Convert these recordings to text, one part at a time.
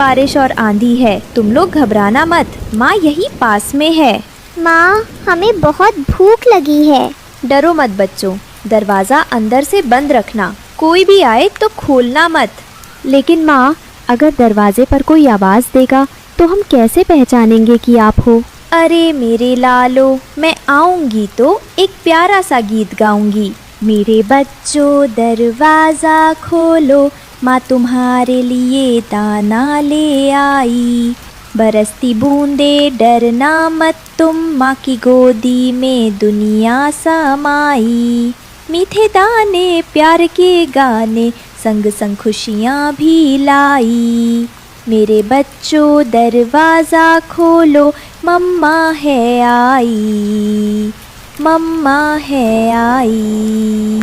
बारिश और आंधी है, तुम लोग घबराना मत, माँ यही पास में है। माँ, हमें बहुत भूख लगी है। डरो मत बच्चों, दरवाजा अंदर से बंद रखना, कोई भी आए तो खोलना मत। लेकिन माँ, अगर दरवाजे पर कोई आवाज़ देगा तो हम कैसे पहचानेंगे कि आप हो? अरे मेरे लालो, मैं आऊंगी तो एक प्यारा सा गीत गाऊंगी। मेरे बच्चों दरवाजा खोलो, माँ तुम्हारे लिए दाना ले आई। बरसती बूंदे डरना मत तुम, माँ की गोदी में दुनिया समाई। मीठे दाने प्यार के गाने, संग संग खुशियाँ भी लाई। मेरे बच्चों दरवाज़ा खोलो, मम्मा है आई, मम्मा है आई।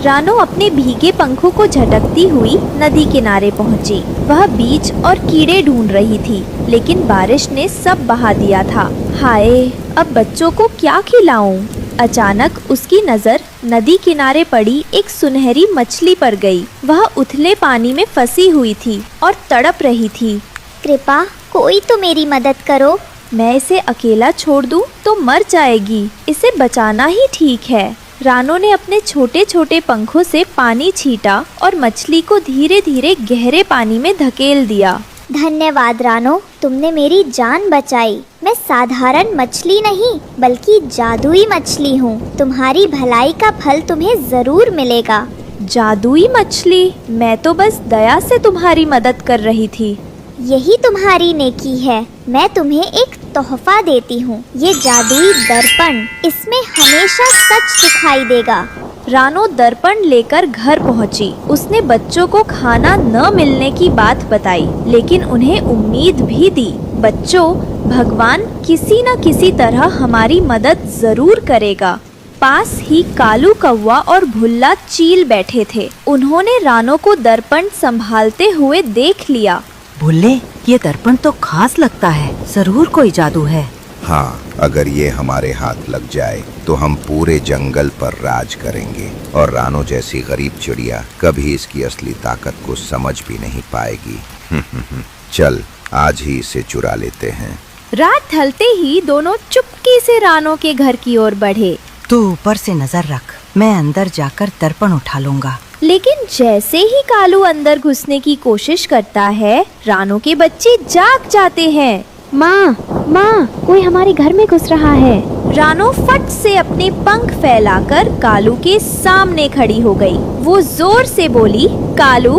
रानो अपने भीगे पंखों को झटकती हुई नदी किनारे पहुंची। वह बीज और कीड़े ढूंढ रही थी, लेकिन बारिश ने सब बहा दिया था। हाय, अब बच्चों को क्या खिलाऊं? अचानक उसकी नज़र नदी किनारे पड़ी एक सुनहरी मछली पर गई। वह उथले पानी में फंसी हुई थी और तड़प रही थी। कृपा, कोई तो मेरी मदद करो। मैं इसे अकेला छोड़ दूं तो मर जाएगी, इसे बचाना ही ठीक है। रानो ने अपने छोटे छोटे पंखों से पानी छीटा और मछली को धीरे धीरे गहरे पानी में धकेल दिया। धन्यवाद रानो, तुमने मेरी जान बचाई। मैं साधारण मछली नहीं बल्कि जादुई मछली हूँ। तुम्हारी भलाई का फल तुम्हें जरूर मिलेगा। जादुई मछली? मैं तो बस दया से तुम्हारी मदद कर रही थी। यही तुम्हारी नेकी है। मैं तुम्हें एक तोहफा देती हूँ, ये जादुई दर्पण। इसमें हमेशा सच दिखाई देगा। रानो दर्पण लेकर घर पहुंची। उसने बच्चों को खाना न मिलने की बात बताई, लेकिन उन्हें उम्मीद भी दी। बच्चों, भगवान किसी न किसी तरह हमारी मदद जरूर करेगा। पास ही कालू कौवा और भुल्ला चील बैठे थे। उन्होंने रानो को दर्पण संभालते हुए देख लिया। भुल्ले, ये दर्पण तो खास लगता है, जरूर कोई जादू है। हाँ, अगर ये हमारे हाथ लग जाए तो हम पूरे जंगल पर राज करेंगे और रानो जैसी गरीब चिड़िया कभी इसकी असली ताकत को समझ भी नहीं पाएगी। चल, आज ही इसे चुरा लेते हैं। रात ढलते ही दोनों चुपके से रानो के घर की ओर बढ़े। तू ऊपर से नजर रख, मैं अंदर जाकर दर्पण उठा लूंगा। लेकिन जैसे ही कालू अंदर घुसने की कोशिश करता है, रानो के बच्चे जाग जाते हैं। माँ, माँ, कोई हमारे घर में घुस रहा है। रानो फट से अपने पंख फैलाकर कालू के सामने खड़ी हो गई। वो जोर से बोली, कालू,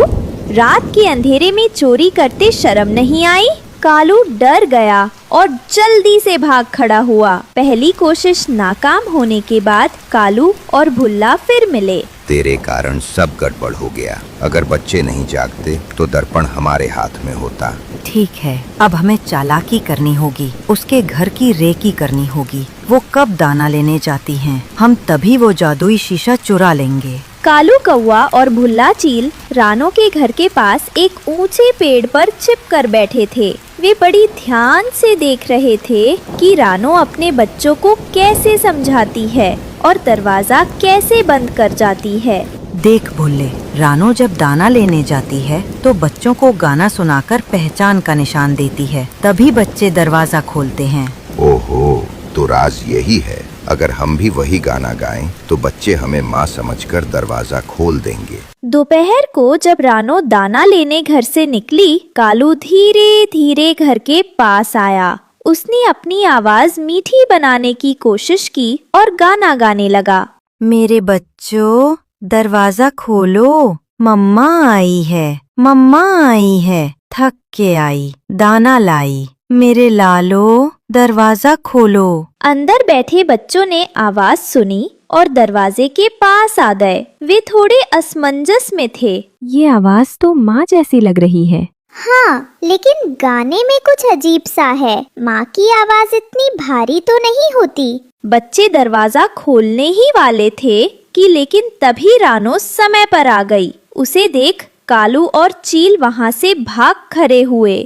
रात के अंधेरे में चोरी करते शर्म नहीं आई? कालू डर गया और जल्दी से भाग खड़ा हुआ। पहली कोशिश नाकाम होने के बाद कालू और भुल्ला फिर मिले। तेरे कारण सब गड़बड़ हो गया। अगर बच्चे नहीं जागते तो दर्पण हमारे हाथ में होता। ठीक है, अब हमें चालाकी करनी होगी। उसके घर की रेकी करनी होगी। वो कब दाना लेने जाती हैं, हम तभी वो जादुई शीशा चुरा लेंगे। कालू कौवा और भुल्ला चील रानो के घर के पास एक ऊंचे पेड़ पर छिपकर बैठे थे। वे बड़ी ध्यान से देख रहे थे कि रानो अपने बच्चों को कैसे समझाती है और दरवाजा कैसे बंद कर जाती है। देख भुल्ले, रानो जब दाना लेने जाती है तो बच्चों को गाना सुनाकर पहचान का निशान देती है, तभी बच्चे दरवाजा खोलते हैं। ओहो, तो राज यही है। अगर हम भी वही गाना गाएं तो बच्चे हमें माँ समझकर दरवाजा खोल देंगे। दोपहर को जब रानो दाना लेने घर से निकली, कालू धीरे धीरे घर के पास आया। उसने अपनी आवाज मीठी बनाने की कोशिश की और गाना गाने लगा। मेरे बच्चों, दरवाजा खोलो, मम्मा आई है, मम्मा आई है, थक के आई, दाना लाई। मेरे लालो, दरवाजा खोलो। अंदर बैठे बच्चों ने आवाज सुनी और दरवाजे के पास आ गए। वे थोड़े असमंजस में थे। ये आवाज तो माँ जैसी लग रही है। हाँ, लेकिन गाने में कुछ अजीब सा है। माँ की आवाज इतनी भारी तो नहीं होती। बच्चे दरवाजा खोलने ही वाले थे कि लेकिन तभी रानो समय पर आ गई। उसे देख कालू और चील वहाँ से भाग खड़े हुए।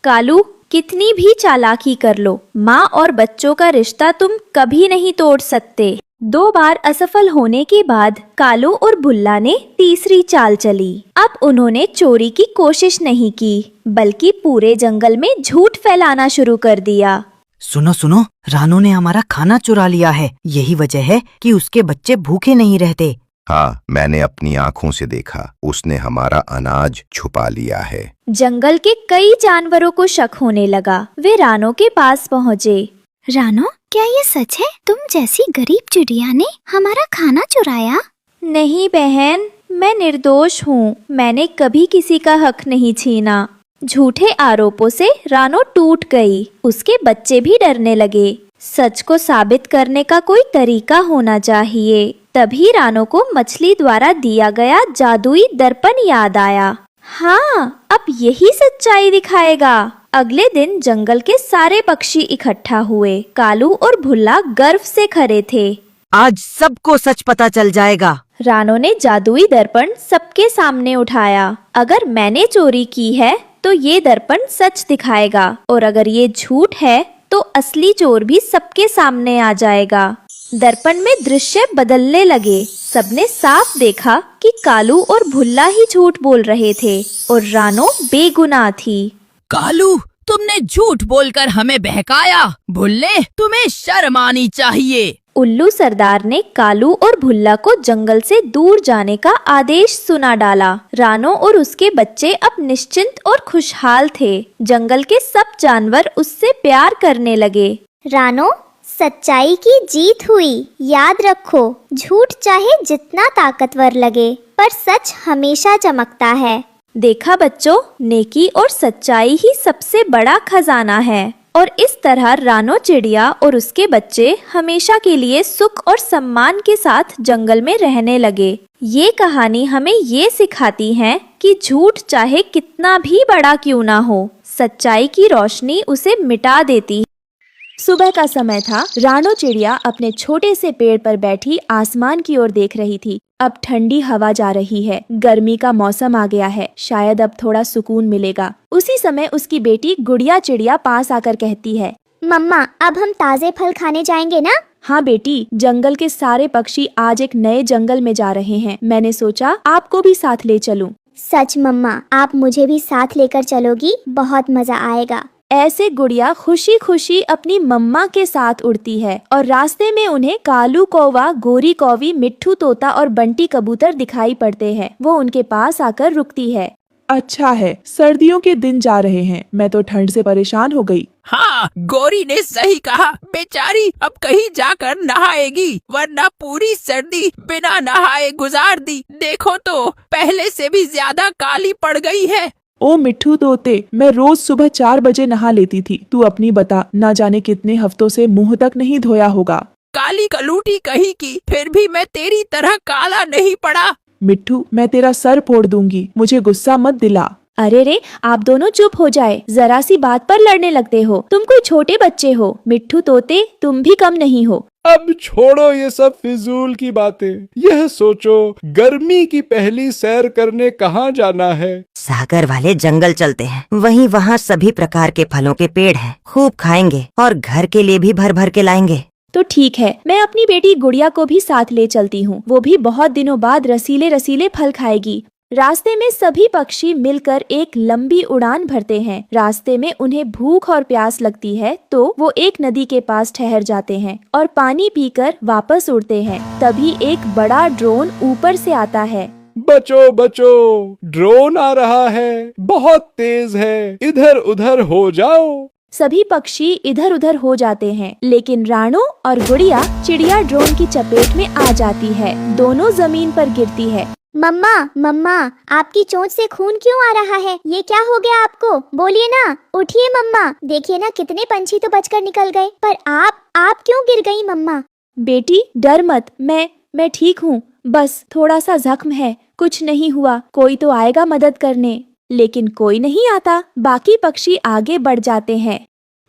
कालू, कितनी भी चालाकी कर लो, माँ और बच्चों का रिश्ता तुम कभी नहीं तोड़ सकते। 2 बार असफल होने के बाद कालू और भुल्ला ने तीसरी चाल चली। अब उन्होंने चोरी की कोशिश नहीं की, बल्कि पूरे जंगल में झूठ फैलाना शुरू कर दिया। सुनो सुनो, रानू ने हमारा खाना चुरा लिया है। यही वजह है कि उसके बच्चे भूखे नहीं रहते। हाँ, मैंने अपनी आँखों से देखा। उसने हमारा अनाज छुपा लिया है। जंगल के कई जानवरों को शक होने लगा। वे रानो के पास पहुँचे। रानो, क्या ये सच है? तुम जैसी गरीब चिड़िया ने हमारा खाना चुराया? नहीं बहन, मैं निर्दोष हूँ। मैंने कभी किसी का हक नहीं छीना। झूठे आरोपों से रानो टूट गई। उसके बच्चे भी डरने लगे। सच को साबित करने का कोई तरीका होना चाहिए। तभी रानो को मछली द्वारा दिया गया जादुई दर्पण याद आया। हाँ, अब यही सच्चाई दिखाएगा। अगले दिन जंगल के सारे पक्षी इकट्ठा हुए। कालू और भुल्ला गर्व से खड़े थे। आज सबको सच पता चल जाएगा। रानो ने जादुई दर्पण सबके सामने उठाया। अगर मैंने चोरी की है तो ये दर्पण सच दिखाएगा, और अगर ये झूठ है तो असली चोर भी सबके सामने आ जाएगा। दर्पण में दृश्य बदलने लगे। सबने साफ देखा कि कालू और भुल्ला ही झूठ बोल रहे थे और रानो बेगुनाह थी। कालू, तुमने झूठ बोलकर हमें बहकाया। भुल्ले, तुम्हें शर्म आनी चाहिए। उल्लू सरदार ने कालू और भुल्ला को जंगल से दूर जाने का आदेश सुना डाला। रानो और उसके बच्चे अब निश्चिंत और खुशहाल थे। जंगल के सब जानवर उससे प्यार करने लगे। रानो, सच्चाई की जीत हुई। याद रखो, झूठ चाहे जितना ताकतवर लगे, पर सच हमेशा चमकता है। देखा बच्चों, नेकी और सच्चाई ही सबसे बड़ा खजाना है। और इस तरह रानो चिड़िया और उसके बच्चे हमेशा के लिए सुख और सम्मान के साथ जंगल में रहने लगे। ये कहानी हमें ये सिखाती है कि झूठ चाहे कितना भी बड़ा क्यों ना हो, सच्चाई की रोशनी उसे मिटा देती है। सुबह का समय था। रानो चिड़िया अपने छोटे से पेड़ पर बैठी आसमान की ओर देख रही थी। अब ठंडी हवा जा रही है। गर्मी का मौसम आ गया है। शायद अब थोड़ा सुकून मिलेगा। उसी समय उसकी बेटी गुड़िया चिड़िया पास आकर कहती है, मम्मा, अब हम ताजे फल खाने जाएंगे ना? हाँ बेटी, जंगल के सारे पक्षी आज एक नए जंगल में जा रहे हैं। मैंने सोचा आपको भी साथ ले चलूं। सच मम्मा, आप मुझे भी साथ लेकर चलोगी? बहुत मजा आएगा। ऐसे गुड़िया खुशी खुशी अपनी मम्मा के साथ उड़ती है और रास्ते में उन्हें कालू कौवा, गोरी कौवी, मिट्ठू तोता और बंटी कबूतर दिखाई पड़ते हैं। वो उनके पास आकर रुकती है। अच्छा है, सर्दियों के दिन जा रहे हैं। मैं तो ठंड से परेशान हो गई। हाँ, गौरी ने सही कहा। बेचारी अब कहीं जाकर नहाएगी, वरना पूरी सर्दी बिना नहाए गुजार दी। देखो तो पहले से भी ज्यादा काली पड़ गई है। ओ मिट्ठू तोते, मैं रोज सुबह 4 बजे नहा लेती थी। तू अपनी बता, ना जाने कितने हफ्तों से मुंह तक नहीं धोया होगा। काली कलूटी कहीं की, फिर भी मैं तेरी तरह काला नहीं पड़ा। मिट्ठू, मैं तेरा सर फोड़ दूंगी। मुझे गुस्सा मत दिला। अरे रे, आप दोनों चुप हो जाए। जरा सी बात पर लड़ने लगते हो। तुम कोई छोटे बच्चे हो। मिट्ठू तोते, तुम भी कम नहीं हो। अब छोड़ो ये सब फिजूल की बातें। यह सोचो, गर्मी की पहली सैर करने कहाँ जाना है? सागर वाले जंगल चलते हैं। वहीं वहाँ सभी प्रकार के फलों के पेड़ हैं। खूब खाएंगे और घर के लिए भी भर भर के लाएंगे। तो ठीक है, मैं अपनी बेटी गुड़िया को भी साथ ले चलती हूँ। वो भी बहुत दिनों बाद रसीले रसीले फल खाएगी। रास्ते में सभी पक्षी मिलकर एक लंबी उड़ान भरते हैं। रास्ते में उन्हें भूख और प्यास लगती है तो वो एक नदी के पास ठहर जाते हैं और पानी पीकर वापस उड़ते हैं। तभी एक बड़ा ड्रोन ऊपर से आता है। बचो बचो, ड्रोन आ रहा है, बहुत तेज है, इधर उधर हो जाओ। सभी पक्षी इधर उधर हो जाते हैं, लेकिन रानो और गुड़िया चिड़िया ड्रोन की चपेट में आ जाती है। दोनों जमीन पर गिरती है। मम्मा, मम्मा, आपकी चोंच से खून क्यों आ रहा है? ये क्या हो गया आपको? बोलिए ना। उठिए मम्मा। देखिए ना, कितने पंछी तो बचकर निकल गए, पर आप क्यों गिर गई मम्मा? बेटी डर मत, मैं ठीक हूँ। बस थोड़ा सा जख्म है, कुछ नहीं हुआ। कोई तो आएगा मदद करने, लेकिन कोई नहीं आता। बाकी पक्षी आगे बढ़ जाते हैं।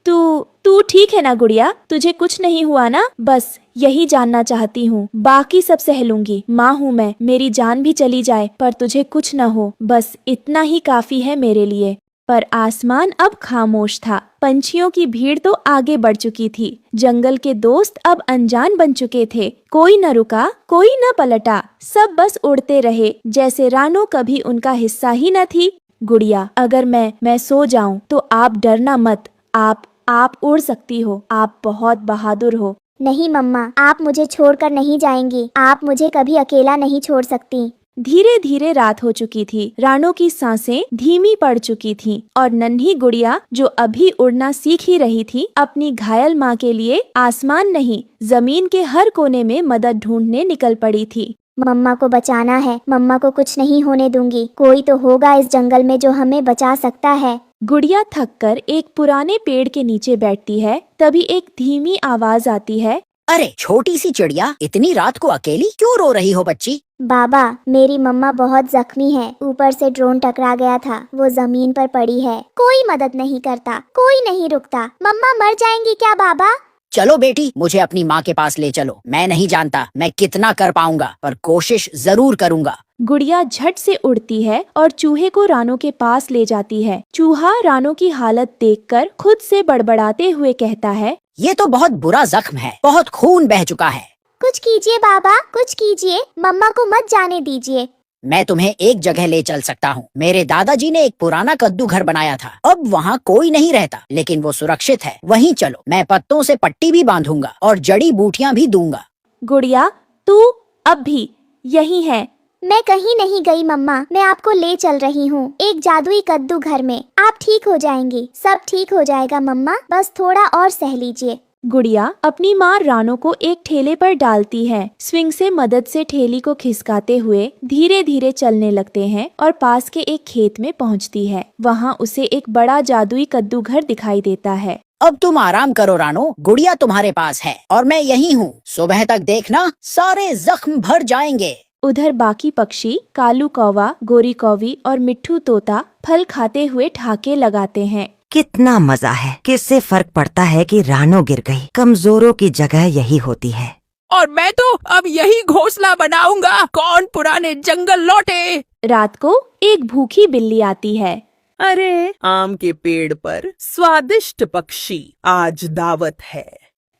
तू ठीक है ना गुड़िया? तुझे कुछ नहीं हुआ ना? बस यही जानना चाहती हूँ। बाकी सब सह लूंगी। माँ हूँ मैं, मेरी जान भी चली जाए पर तुझे कुछ न हो, बस इतना ही काफी है मेरे लिए। पर आसमान अब खामोश था। पंछियों की भीड़ तो आगे बढ़ चुकी थी। जंगल के दोस्त अब अनजान बन चुके थे। कोई न रुका, कोई न पलटा, सब बस उड़ते रहे जैसे रानो कभी उनका हिस्सा ही न थी। गुड़िया, अगर मैं सो जाऊं तो आप डरना मत। आप उड़ सकती हो, आप बहुत बहादुर हो। नहीं मम्मा, आप मुझे छोड़कर नहीं जाएंगी। आप मुझे कभी अकेला नहीं छोड़ सकती। धीरे धीरे रात हो चुकी थी। रानो की सांसें धीमी पड़ चुकी थीं और नन्ही गुड़िया जो अभी उड़ना सीख ही रही थी, अपनी घायल माँ के लिए आसमान नहीं, जमीन के हर कोने में मदद ढूंढने निकल पड़ी थी। मम्मा को बचाना है, मम्मा को कुछ नहीं होने दूंगी। कोई तो होगा इस जंगल में जो हमें बचा सकता है। गुड़िया थककर एक पुराने पेड़ के नीचे बैठती है। तभी एक धीमी आवाज आती है, अरे छोटी सी चिड़िया, इतनी रात को अकेली क्यों रो रही हो बच्ची? बाबा, मेरी मम्मा बहुत जख्मी है। ऊपर से ड्रोन टकरा गया था, वो जमीन पर पड़ी है। कोई मदद नहीं करता, कोई नहीं रुकता। मम्मा मर जाएंगी क्या बाबा? चलो बेटी, मुझे अपनी माँ के पास ले चलो। मैं नहीं जानता मैं कितना कर पाऊंगा, पर कोशिश जरूर करूंगा। गुड़िया झट से उड़ती है और चूहे को रानो के पास ले जाती है। चूहा रानो की हालत देखकर खुद से बड़बड़ाते हुए कहता है, ये तो बहुत बुरा जख्म है, बहुत खून बह चुका है। कुछ कीजिए बाबा, कुछ कीजिए। मम्मा को मत जाने दीजिए। मैं तुम्हें एक जगह ले चल सकता हूँ। मेरे दादाजी ने एक पुराना कद्दू घर बनाया था। अब वहाँ कोई नहीं रहता, लेकिन वो सुरक्षित है। वहीं चलो, मैं पत्तों से पट्टी भी बांधूंगा और जड़ी बूटियाँ भी दूंगा। गुड़िया, तू अब भी यही है? मैं कहीं नहीं गई मम्मा, मैं आपको ले चल रही हूँ एक जादुई कद्दू घर में। आप ठीक हो जाएंगी, सब ठीक हो जाएगा मम्मा, बस थोड़ा और सह लीजिए। गुड़िया अपनी माँ रानो को एक ठेले पर डालती है। स्विंग से मदद से ठेली को खिसकाते हुए धीरे धीरे चलने लगते हैं और पास के एक खेत में पहुँचती है। वहाँ उसे एक बड़ा जादुई कद्दू घर दिखाई देता है। अब तुम आराम करो रानो, गुड़िया तुम्हारे पास है और मैं यही हूँ। सुबह तक देखना, सारे जख्म भर जाएंगे। उधर बाकी पक्षी कालू कौवा, गोरी कौवी और मिट्ठू तोता फल खाते हुए ठहाके लगाते हैं। कितना मजा है। किससे फर्क पड़ता है कि रानो गिर गई? कमजोरों की जगह यही होती है। और मैं तो अब यही घोंसला बनाऊंगा। कौन पुराने जंगल लौटे। रात को एक भूखी बिल्ली आती है। अरे, आम के पेड़ पर स्वादिष्ट पक्षी, आज दावत है।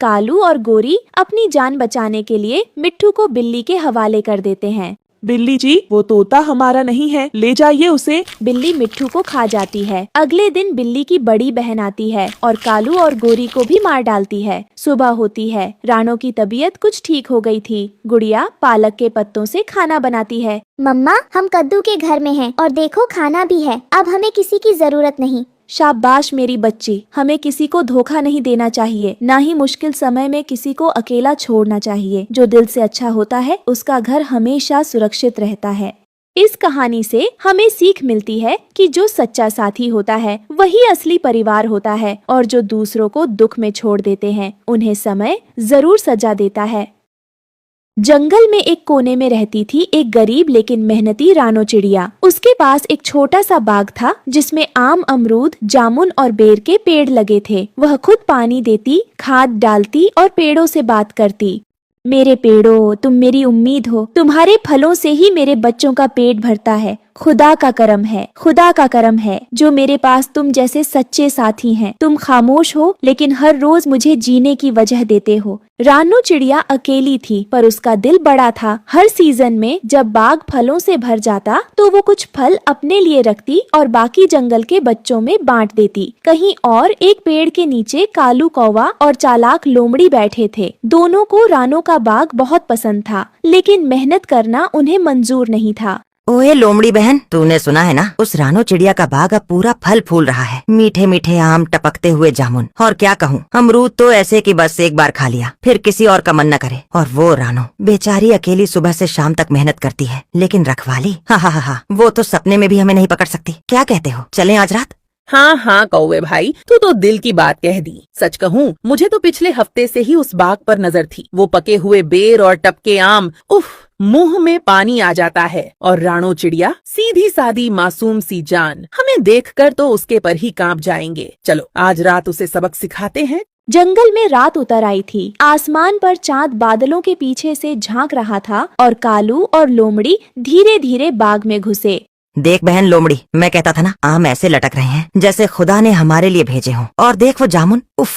कालू और गोरी अपनी जान बचाने के लिए मिट्ठू को बिल्ली के हवाले कर देते हैं। बिल्ली जी, वो तोता हमारा नहीं है, ले जाइए उसे। बिल्ली मिट्ठू को खा जाती है। अगले दिन बिल्ली की बड़ी बहन आती है और कालू और गोरी को भी मार डालती है। सुबह होती है। रानो की तबीयत कुछ ठीक हो गई थी। गुड़िया पालक के पत्तों से खाना बनाती है। मम्मा, हम कद्दू के घर में हैं और देखो खाना भी है। अब हमें किसी की जरूरत नहीं। शाबाश मेरी बच्ची, हमें किसी को धोखा नहीं देना चाहिए, ना ही मुश्किल समय में किसी को अकेला छोड़ना चाहिए। जो दिल से अच्छा होता है उसका घर हमेशा सुरक्षित रहता है। इस कहानी से हमें सीख मिलती है कि जो सच्चा साथी होता है वही असली परिवार होता है और जो दूसरों को दुख में छोड़ देते हैं उन्हें समय जरूर सजा देता है। जंगल में एक कोने में रहती थी एक गरीब लेकिन मेहनती रानो चिड़िया। उसके पास एक छोटा सा बाग था जिसमें आम, अमरूद, जामुन और बेर के पेड़ लगे थे। वह खुद पानी देती, खाद डालती और पेड़ों से बात करती। मेरे पेड़ों, तुम मेरी उम्मीद हो। तुम्हारे फलों से ही मेरे बच्चों का पेट भरता है। खुदा का करम है, खुदा का करम है जो मेरे पास तुम जैसे सच्चे साथी हैं। तुम खामोश हो लेकिन हर रोज मुझे जीने की वजह देते हो। रानो चिड़िया अकेली थी पर उसका दिल बड़ा था। हर सीजन में जब बाग फलों से भर जाता तो वो कुछ फल अपने लिए रखती और बाकी जंगल के बच्चों में बांट देती। कहीं और एक पेड़ के नीचे कालू कौवा और चालाक लोमड़ी बैठे थे। दोनों को रानो का बाग बहुत पसंद था लेकिन मेहनत करना उन्हें मंजूर नहीं था। ओए लोमड़ी बहन, तूने सुना है ना, उस रानो चिड़िया का बाग अब पूरा फल फूल रहा है। मीठे मीठे आम, टपकते हुए जामुन, और क्या कहूँ, अमरूद तो ऐसे कि बस एक बार खा लिया फिर किसी और का मन न करे। और वो रानो बेचारी अकेली सुबह से शाम तक मेहनत करती है, लेकिन रखवाली, हा, वो तो सपने में भी हमें नहीं पकड़ सकती। क्या कहते हो, चलें आज रात? हाँ कौवे भाई, तू तो दिल की बात कह दी। सच कहूँ, मुझे तो पिछले हफ्ते से ही उस बाग पर नजर थी। वो पके हुए बेर और टपके आम, उफ, मुंह में पानी आ जाता है। और रानो चिड़िया, सीधी सादी मासूम सी जान, हमें देखकर तो उसके पर ही कांप जाएंगे। चलो आज रात उसे सबक सिखाते हैं। जंगल में रात उतर आई थी। आसमान पर चांद बादलों के पीछे से झांक रहा था और कालू और लोमड़ी धीरे धीरे बाग में घुसे। देख बहन लोमड़ी, मैं कहता था ना, आम ऐसे लटक रहे हैं जैसे खुदा ने हमारे लिए भेजे हों। और देख वो जामुन, उफ,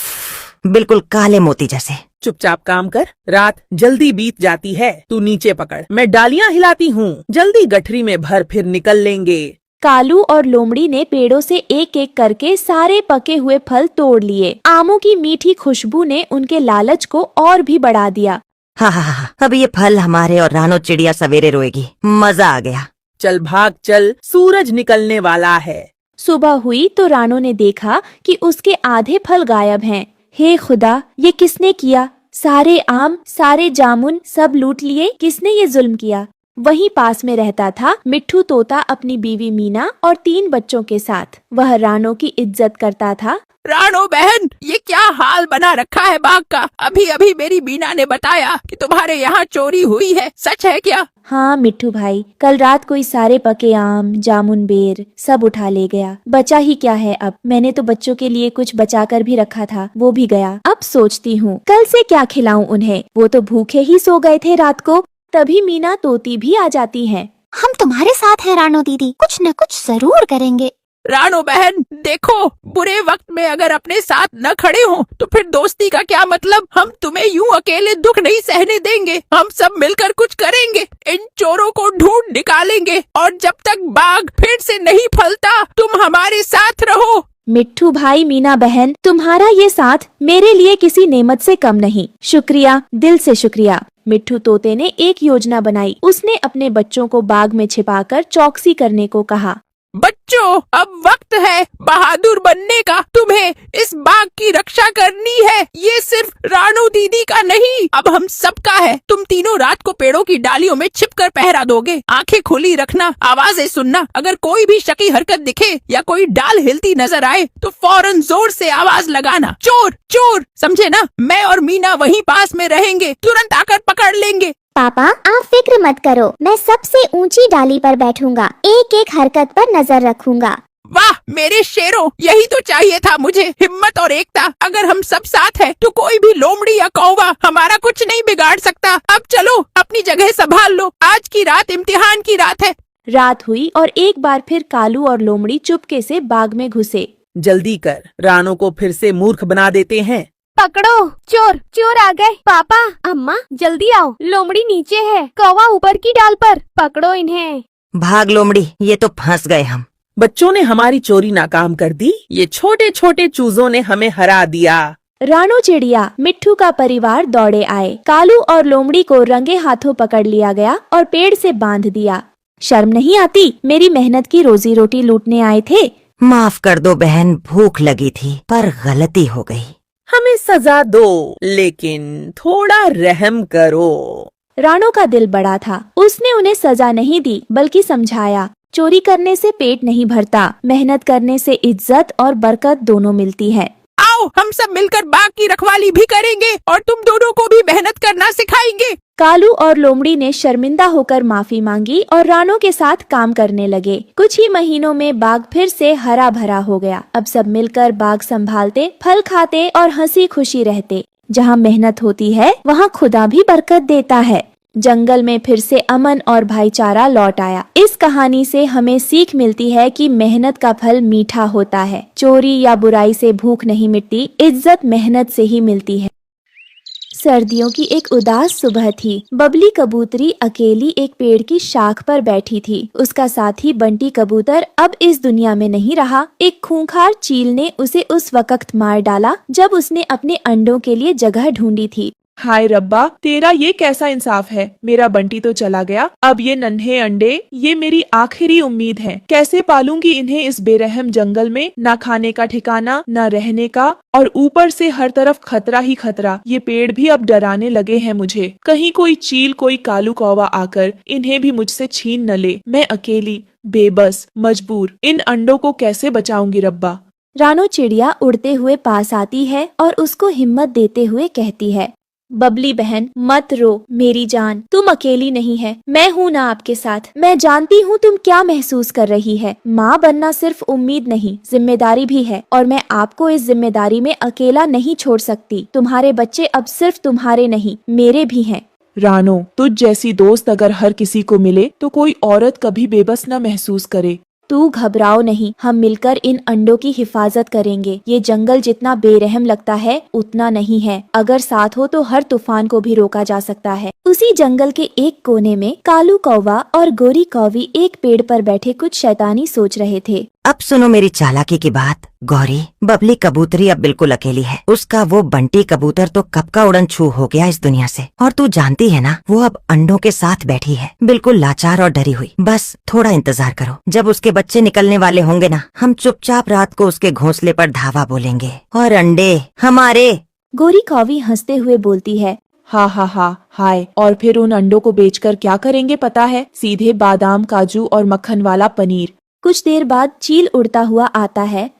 बिल्कुल काले मोती जैसे। चुपचाप काम कर, रात जल्दी बीत जाती है। तू नीचे पकड़, मैं डालियां हिलाती हूँ। जल्दी गठरी में भर, फिर निकल लेंगे। कालू और लोमड़ी ने पेड़ों से एक एक करके सारे पके हुए फल तोड़ लिए। आमों की मीठी खुशबू ने उनके लालच को और भी बढ़ा दिया। हाँ हाँ हाँ, अब ये फल हमारे और रानो चिड़िया सवेरे रोएगी। मजा आ गया। चल भाग चल, सूरज निकलने वाला है। सुबह हुई तो रानो ने देखा कि उसके आधे फल गायब हैं। हे खुदा, ये किसने किया? सारे आम, सारे जामुन सब लूट लिए। किसने ये जुल्म किया? वहीं पास में रहता था मिट्ठू तोता अपनी बीवी मीना और 3 बच्चों के साथ। वह रानो की इज्जत करता था। रानो बहन, ये क्या हाल बना रखा है बाग का? अभी अभी मेरी मीना ने बताया कि तुम्हारे यहाँ चोरी हुई है, सच है क्या? हाँ मिट्ठू भाई, कल रात कोई सारे पके आम, जामुन, बेर सब उठा ले गया। बचा ही क्या है अब? मैंने तो बच्चों के लिए कुछ बचा कर भी रखा था, वो भी गया। अब सोचती हूँ कल से क्या खिलाऊं उन्हें। वो तो भूखे ही सो गए थे रात को। तभी मीना तोती भी आ जाती है। हम तुम्हारे साथ हैं रानो दीदी, कुछ न कुछ जरूर करेंगे। रानो बहन, देखो, बुरे वक्त में अगर अपने साथ न खड़े हो तो फिर दोस्ती का क्या मतलब? हम तुम्हें यूं अकेले दुख नहीं सहने देंगे। हम सब मिलकर कुछ करेंगे। इन चोरों को ढूंढ निकालेंगे और जब तक बाग फिर से नहीं फलता, तुम हमारे साथ रहो। मिट्ठू भाई, मीना बहन, तुम्हारा ये साथ मेरे लिए किसी नेमत से कम नहीं। शुक्रिया, दिल से शुक्रिया। मिट्ठू तोते ने एक योजना बनाई। उसने अपने बच्चों को बाग में छिपाकर चौकसी करने को कहा। बच्चों, अब वक्त है बहादुर बनने का। तुम्हें इस बाग की रक्षा करनी है। ये सिर्फ रानो दीदी का नहीं, अब हम सबका है। तुम तीनों रात को पेड़ों की डालियों में छिपकर पहरा दोगे। आंखें खुली रखना, आवाजें सुनना। अगर कोई भी शकी हरकत दिखे या कोई डाल हिलती नजर आए तो फौरन जोर से आवाज लगाना, चोर चोर, समझे ना? मैं और मीना वहीं पास में रहेंगे, तुरंत आकर पकड़ लेंगे। पापा, आप फिक्र मत करो, मैं सबसे ऊंची डाली पर बैठूंगा, एक एक हरकत पर नजर रखूंगा। वाह मेरे शेरों, यही तो चाहिए था मुझे, हिम्मत और एकता। अगर हम सब साथ हैं तो कोई भी लोमड़ी या कौवा हमारा कुछ नहीं बिगाड़ सकता। अब चलो, अपनी जगह संभाल लो, आज की रात इम्तिहान की रात है। रात हुई और एक बार फिर कालू और लोमड़ी चुपके से बाग में घुसे। जल्दी कर, रानो को फिर से मूर्ख बना देते हैं। पकड़ो, चोर चोर आ गए। पापा, अम्मा, जल्दी आओ, लोमड़ी नीचे है, कौवा ऊपर की डाल पर। पकड़ो इन्हें। भाग लोमड़ी, ये तो फंस गए हम। बच्चों ने हमारी चोरी नाकाम कर दी। ये छोटे छोटे चूजों ने हमें हरा दिया। रानो चिड़िया, मिट्ठू का परिवार दौड़े आए। कालू और लोमड़ी को रंगे हाथों पकड़ लिया गया और पेड़ से बांध दिया। शर्म नहीं आती? मेरी मेहनत की रोजी रोटी लूटने आए थे। माफ कर दो बहन, भूख लगी थी पर गलती हो गई। हमें सजा दो, लेकिन थोड़ा रहम करो। रानो का दिल बड़ा था। उसने उन्हें सजा नहीं दी बल्कि समझाया, चोरी करने से पेट नहीं भरता, मेहनत करने से इज्जत और बरकत दोनों मिलती है। आओ, हम सब मिलकर बाग की रखवाली भी करेंगे और तुम दोनों को भी मेहनत करना सिखाएंगे। कालू और लोमड़ी ने शर्मिंदा होकर माफी मांगी और रानो के साथ काम करने लगे। कुछ ही महीनों में बाग फिर से हरा भरा हो गया। अब सब मिलकर बाग संभालते, फल खाते और हंसी खुशी रहते। जहाँ मेहनत होती है वहाँ खुदा भी बरकत देता है। जंगल में फिर से अमन और भाईचारा लौट आया। इस कहानी से हमें सीख मिलती है कि मेहनत का फल मीठा होता है। चोरी या बुराई से भूख नहीं मिटती, इज्जत मेहनत से ही मिलती है। सर्दियों की एक उदास सुबह थी। बबली कबूतरी अकेली एक पेड़ की शाख पर बैठी थी। उसका साथी बंटी कबूतर अब इस दुनिया में नहीं रहा। एक खूंखार चील ने उसे उस वक्त मार डाला जब उसने अपने अंडों के लिए जगह ढूंढी थी। हाय रब्बा, तेरा ये कैसा इंसाफ है। मेरा बंटी तो चला गया, अब ये नन्हे अंडे, ये मेरी आखिरी उम्मीद है। कैसे पालूंगी इन्हें इस बेरहम जंगल में? ना खाने का ठिकाना, ना रहने का, और ऊपर से हर तरफ खतरा ही खतरा। ये पेड़ भी अब डराने लगे हैं मुझे। कहीं कोई चील, कोई कालू कौवा आकर इन्हें भी मुझसे छीन न ले। मैं अकेली, बेबस, मजबूर इन अंडों को कैसे बचाऊंगी रब्बा। रानो चिड़िया उड़ते हुए पास आती है और उसको हिम्मत देते हुए कहती है, बबली बहन मत रो मेरी जान, तुम अकेली नहीं है, मैं हूँ ना आपके साथ। मैं जानती हूँ तुम क्या महसूस कर रही है। माँ बनना सिर्फ उम्मीद नहीं, जिम्मेदारी भी है, और मैं आपको इस जिम्मेदारी में अकेला नहीं छोड़ सकती। तुम्हारे बच्चे अब सिर्फ तुम्हारे नहीं, मेरे भी हैं। रानो, तुझ जैसी दोस्त अगर हर किसी को मिले तो कोई औरत कभी बेबस न महसूस करे। तू घबराओ नहीं, हम मिलकर इन अंडों की हिफाजत करेंगे। ये जंगल जितना बेरहम लगता है उतना नहीं है। अगर साथ हो तो हर तूफान को भी रोका जा सकता है। उसी जंगल के एक कोने में कालू कौवा और गोरी कौवी एक पेड़ पर बैठे कुछ शैतानी सोच रहे थे। अब सुनो मेरी चालाकी की बात। गौरी, बबली कबूतरी अब बिल्कुल अकेली है। उसका वो बंटी कबूतर तो कब का उड़न छू हो गया इस दुनिया से। और तू जानती है ना, वो अब अंडों के साथ बैठी है, बिल्कुल लाचार और डरी हुई। बस थोड़ा इंतजार करो, जब उसके बच्चे निकलने वाले होंगे ना, हम चुपचाप रात को उसके घोंसले पर धावा बोलेंगे और अंडे हमारे। गोरी कौवी हंसते हुए बोलती है, हा हा हा हाय। और फिर उन अंडों को बेचकर क्या करेंगे पता है? सीधे बादाम, काजू और मक्खन वाला पनीर। कुछ देर बाद चील उड़ता हुआ आता है।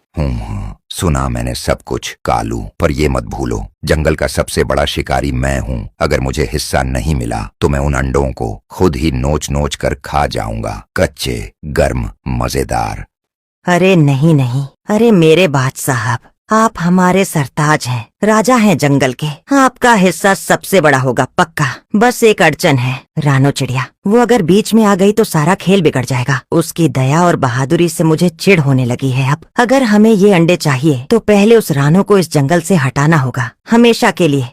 सुना मैंने सब कुछ कालू, पर ये मत भूलो, जंगल का सबसे बड़ा शिकारी मैं हूँ। अगर मुझे हिस्सा नहीं मिला तो मैं उन अंडों को खुद ही नोच नोच कर खा जाऊंगा, कच्चे, गर्म, मजेदार। अरे नहीं नहीं, अरे मेरे बादशाह साहब, आप हमारे सरताज हैं, राजा हैं जंगल के। आपका हिस्सा सबसे बड़ा होगा पक्का। बस एक अड़चन है, रानो चिड़िया। वो अगर बीच में आ गई तो सारा खेल बिगड़ जाएगा। उसकी दया और बहादुरी से मुझे चिढ़ होने लगी है अब। अगर हमें ये अंडे चाहिए तो पहले उस रानो को इस जंगल से हटाना होगा, हमेशा के लिए।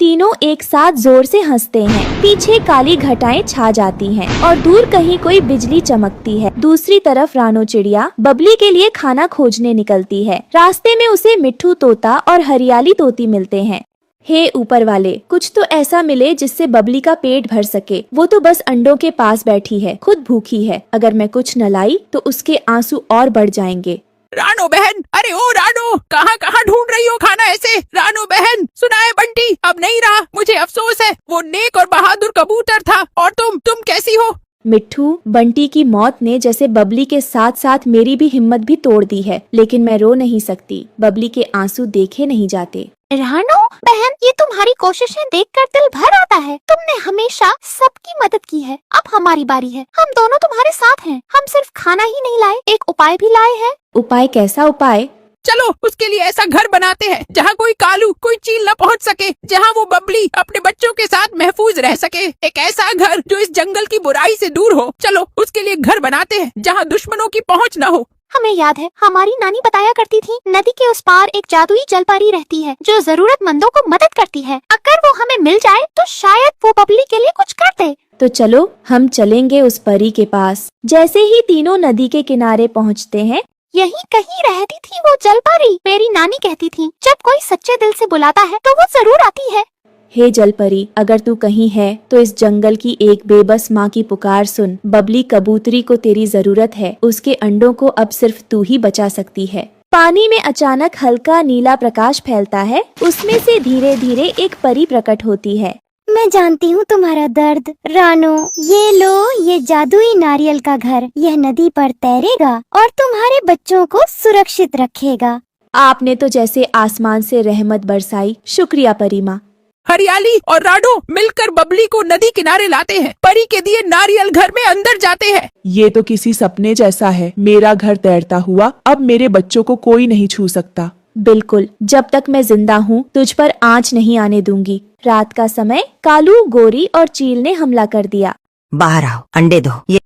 तीनों एक साथ जोर से हंसते हैं। पीछे काली घटाएं छा जाती हैं और दूर कहीं कोई बिजली चमकती है। दूसरी तरफ रानो चिड़िया बबली के लिए खाना खोजने निकलती है। रास्ते में उसे मिट्ठू तोता और हरियाली तोती मिलते हैं। हे ऊपर वाले, कुछ तो ऐसा मिले जिससे बबली का पेट भर सके। वो तो बस अंडों के पास बैठी है, खुद भूखी है। अगर मैं कुछ न लाई तो उसके आंसू और बढ़ जाएंगे। रानो बहन, अरे ओ रानो, कहाँ कहाँ ढूंढ रही हो खाना ऐसे? रानो बहन, सुना है बंटी अब नहीं रहा, मुझे अफसोस है। वो नेक और बहादुर कबूतर था। और तुम कैसी हो? मिट्ठू, बंटी की मौत ने जैसे बबली के साथ साथ मेरी भी हिम्मत भी तोड़ दी है, लेकिन मैं रो नहीं सकती। बबली के आंसू देखे नहीं जाते। रानो बहन, ये तुम्हारी कोशिशें देखकर दिल भर आता है। तुमने हमेशा सबकी मदद की है, अब हमारी बारी है। हम दोनों तुम्हारे साथ हैं। हम सिर्फ खाना ही नहीं लाए, एक उपाय भी लाए हैं। उपाय? कैसा उपाय? चलो उसके लिए ऐसा घर बनाते हैं जहाँ कोई कालू, कोई चील न पहुँच सके, जहाँ वो बबली अपने बच्चों के साथ महफूज रह सके। एक ऐसा घर जो इस जंगल की बुराई से दूर हो। चलो उसके लिए घर बनाते हैं जहाँ दुश्मनों की पहुँच न हो। हमें याद है, हमारी नानी बताया करती थी, नदी के उस पार एक जादुई जलपरी रहती है जो जरूरतमंदों को मदद करती है। अगर वो हमें मिल जाए तो शायद वो बबली के लिए कुछ कर दे। तो चलो हम चलेंगे उस परी के पास। जैसे ही तीनों नदी के किनारे पहुँचते हैं, यहीं कहीं रहती थी वो जलपरी। मेरी नानी कहती थी, जब कोई सच्चे दिल से बुलाता है तो वो जरूर आती है। हे जलपरी, अगर तू कहीं है तो इस जंगल की एक बेबस माँ की पुकार सुन। बबली कबूतरी को तेरी जरूरत है। उसके अंडों को अब सिर्फ तू ही बचा सकती है। पानी में अचानक हल्का नीला प्रकाश फैलता है। उसमें से धीरे धीरे एक परी प्रकट होती है। मैं जानती हूँ तुम्हारा दर्द, रानो। ये लो, ये जादुई नारियल का घर। यह नदी पर तैरेगा और तुम्हारे बच्चों को सुरक्षित रखेगा। आपने तो जैसे आसमान से रहमत बरसाई। शुक्रिया परी माँ। हरियाली और रानो मिलकर बबली को नदी किनारे लाते हैं। परी के दिए नारियल घर में अंदर जाते हैं। ये तो किसी सपने जैसा है। मेरा घर तैरता हुआ, अब मेरे बच्चों को कोई नहीं छू सकता। बिल्कुल, जब तक मैं जिंदा हूँ तुझ पर आँच नहीं आने दूंगी। रात का समय कालू, गोरी और चील ने हमला कर दिया। बाहर आओ, अंडे दो। ये